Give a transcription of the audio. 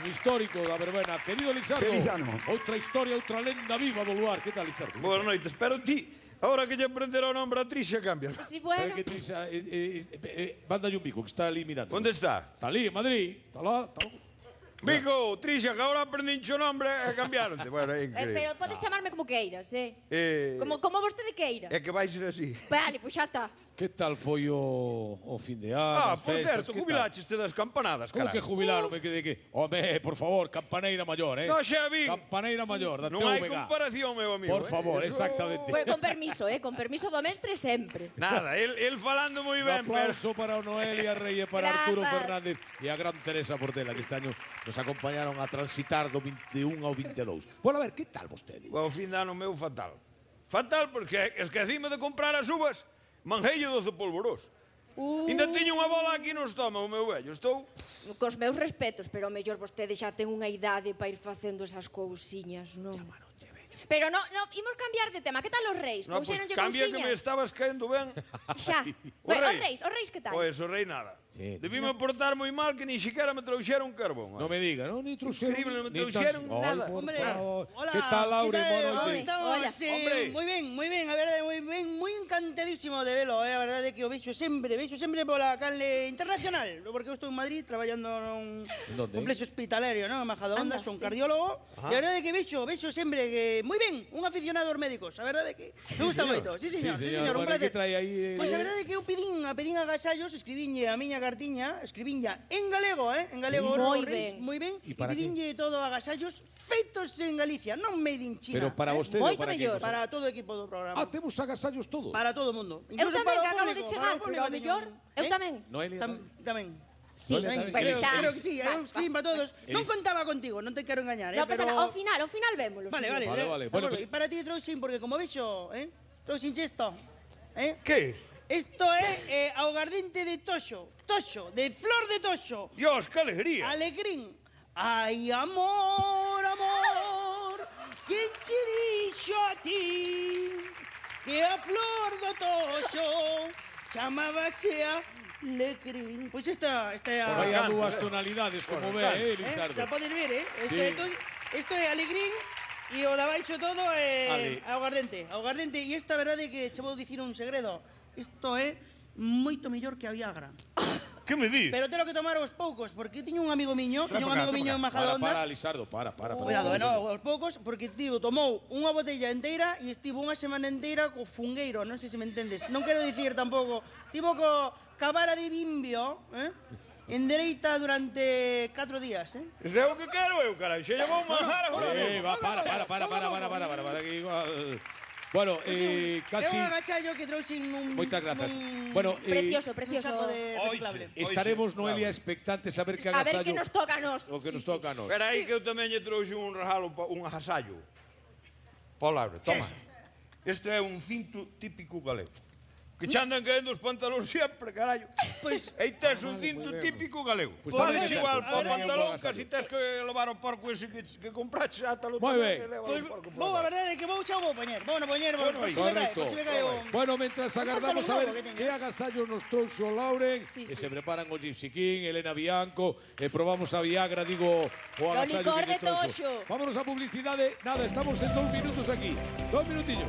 Un histórico da verbena. Querido Lizardo. Feliz ano. Outra historia, outra lenda viva do luar. Que tal, Lizardo? Boas noites, pero ti, ahora que lle aprenderá o nombre a Trixa, cambia. Sí, Espera bueno. que Trixa, mándalle un bico, que está ali mirando. Onde está? Está ali, en Madrid. Está lá, está lá. Vico, Trixa, que ahora aprendín o nombre e cambiaronte. Bueno, é increíble. Pero podes chamarme como queiras, Eh, Como vostede queira. É que vai ser así. Vale, pois xa está. Que tal foi o fin de ano, as Por festas? certo, que tal? jubilaste das campanadas, Como caralho. que jubilaron? Me quedé que... Home, por favor, campaneira maior, No, xa vi. Campaneira maior, da Non hai TVG. comparación, meu amigo. Por favor, Eso- exactamente. Pois con permiso do mestre sempre. Nada, el falando moi Un ben, pero... aplauso para o Noelia Rey e para Grazas. Arturo Fernández e a gran Teresa Portela, que este año nos acompañaron a transitar do 21 ao 22. Bueno, a ver, que tal vostede? O fin de ano meu fatal. Fatal porque esquecime de comprar as uvas, manjeille 12 polvorós. Ainda tiño unha bola aquí no estómago, meu vello. Estou... Cos meus respetos, pero ao mellor vostede xa ten unha idade para ir facendo esas cousiñas, non? Pero no, imos cambiar de tema. Que tal os reis? No, pues Trouxéronlle cambia que me cousiñas? estabas caendo ben. Xa. O Bueno, rei. os reis que tal? Pois, o rei nada. Sí. Debíme portar moi mal que ni siquiera me trouxeron carbón. Non me diga, non? Ni trouxeron... Increíble, non me ni trouxeron tan- nada. Ay, por Hombre, favor. hola. Que tal, Laure? ¿Qué tal? Boa ¿Cómo noite. estamos? Hola. Hombre. Muy bien, a verdade, moi ben, moi encantadísimo de velo, a verdade que o vexo sempre pola canle internacional, porque eu estou en Madrid traballando nun Donde? complexo hospitalario, non? En Majadahonda, Anda, son sí. cardiólogo, e a verdade que vexo sempre que moi ben, un aficionado aos médicos, a verdade que me gusta moito. Sí, señor, Sí, sí, señor. señor, un Bueno, placer. que trae aí, Pois a verdade que eu pedín agasallos, escribinlle a miña cartiña, escribinlla en galego, en galego, Sí. Moi os reis, ben. moi ben, E e para pedinlle todo agasallos feitos en Galicia, non made in China. Pero para vostede Moito ou para mellor. quen? Para todo o equipo do programa. Ah, temos agasallos todos. Para todo o mundo. Eu Incluso tamén, para o que acabo de público, chegar, para o pero ao público mellor... teño- Eu tamén. Noelia Tamén. Sí, Noelia ben, tamén. pero Eres- xa. Creo que sí, eu escribín para todos. Eres- Non contaba contigo, non te quero engañar, No pasa pero... nada, ao final vémolo. Vale, sí. vale. Vale. de Bueno, acordo. que- E para ti trouxen, porque como vexo, trouxen isto, Que es? Isto é augardente de toxo, de flor de toxo, Dios, que alegría. alegrín. Ai, amor, quen che dixo a ti que a flor do toxo chamábase a alegrín? Pois esta é a... Vai a dúas tonalidades, como ve, Lizardo. Ya podes ver, Sí. Isto é alegrín e o de abaixo todo é Ale. augardente. E esta verdade que che vou dicir un segredo. Isto é moito mellor que a Viagra. Que me dis? Pero telo que tomar aos poucos, porque tiño un amigo miño, Trae pa cá, trae en pa Majadahonda. Para, Lizardo, para. Cuidado, aos poucos, porque tío tomou unha botella inteira e estivo unha semana inteira co fungueiro, non sei se me entendes. Non quero dicir tampouco, tivo ca vara de bimbio, en dereita durante 4 días, Ese é o que quero eu, carai. Xe lle vou manjar agora. Para, que igual... Bueno, casi... É un agasallo que trouxen Moitas grazas. Bueno, Precioso, un saco de reciclable. estaremos, Noelia, expectantes a ver que A ver agasallo... que nos toca a nos. O que nos Sí, toca a nos. Espera aí que eu tamén lle trouxe un regalo, un agasallo. Paula, toma. Isto é un cinto típico galego. Que che andan caendo os pantalóns sempre, carallo. Pois, Aí tes un cinto típico galego. Pois Vale tamén igual é para o un pantalón bo que agasallo. si tes que levar o porco ese que compraches átalo Moi tamén, ben. e lévalo pois ao porco por vou, a lá. verdade é que vou xa vou poñer. Vou por si me cae, Correcto. por si me cae o... Bueno, mentras agardamos a ver novo que teño. que agasallos nos trouxo Lauren, Sí, que sí. se preparan o Gypsy King, Elena Bianco, probamos a Viagra, digo, o agasallo licor que lle de trouxo. toxo. Vámonos a publicidade. Nada, estamos en 2 minutos aquí. 2 minutillos.